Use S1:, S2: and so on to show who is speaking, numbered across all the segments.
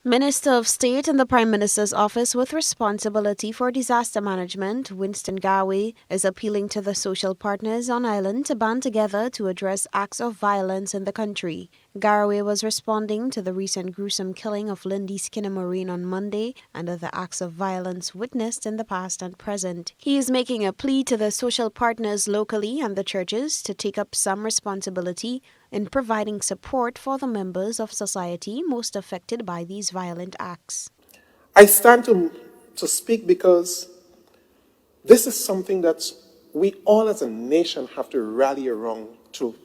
S1: Minister of State in the Prime Minister's office with responsibility for disaster management, Winston Garwe, is appealing to the social partners on island to band together to address acts of violence in the country. Garwe was responding to the recent gruesome killing of Lindy Skinner Marine on Monday and other acts of violence witnessed in the past and present. He is making a plea to the social partners locally and the churches to take up some responsibility in providing support for the members of society most affected by these violent acts.
S2: I stand to speak because this is something that we all as a nation have to rally around to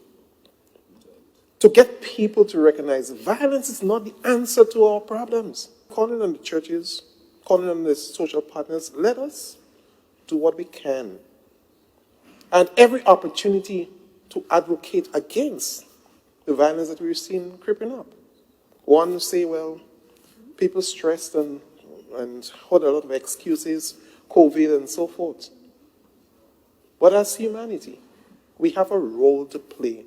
S2: get people to recognize violence is not the answer to our problems. Calling on the churches, calling on the social partners, let us do what we can. And every opportunity to advocate against the violence that we're seeing creeping up. One say, well, people stressed and heard a lot of excuses, COVID and so forth. But as humanity, we have a role to play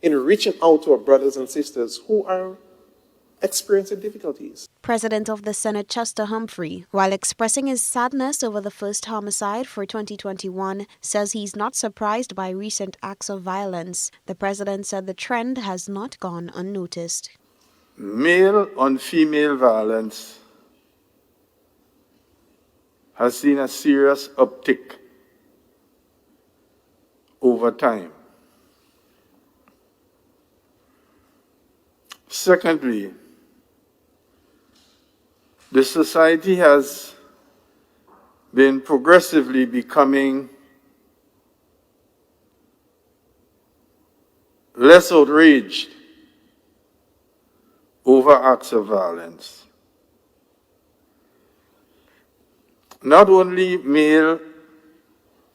S2: in reaching out to our brothers and sisters who are experiencing difficulties.
S1: President of the Senate Chester Humphrey, while expressing his sadness over the first homicide for 2021, says he's not surprised by recent acts of violence. The president said the trend has not gone unnoticed.
S3: Male on female violence has seen a serious uptick over time. Secondly, the society has been progressively becoming less outraged over acts of violence. Not only male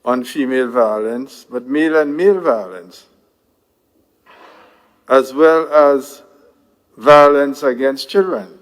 S3: on female violence, but male and male violence, as well as violence against children.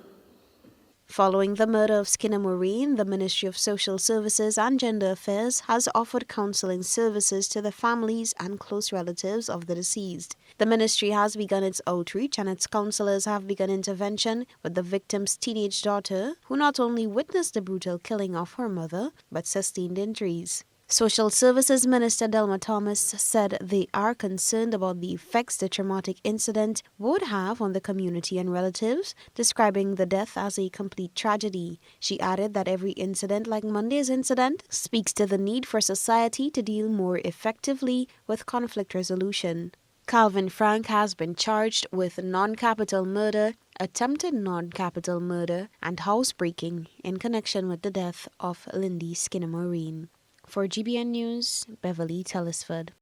S1: Following the murder of Skinner Marine, the Ministry of Social Services and Gender Affairs has offered counseling services to the families and close relatives of the deceased. The ministry has begun its outreach and its counselors have begun intervention with the victim's teenage daughter, who not only witnessed the brutal killing of her mother, but sustained injuries. Social Services Minister Delma Thomas said they are concerned about the effects the traumatic incident would have on the community and relatives, describing the death as a complete tragedy. She added that every incident like Monday's incident speaks to the need for society to deal more effectively with conflict resolution. Calvin Frank has been charged with non-capital murder, attempted non-capital murder, and housebreaking in connection with the death of Lindy Skinner Marine. For GBN News, Beverly Tellisford.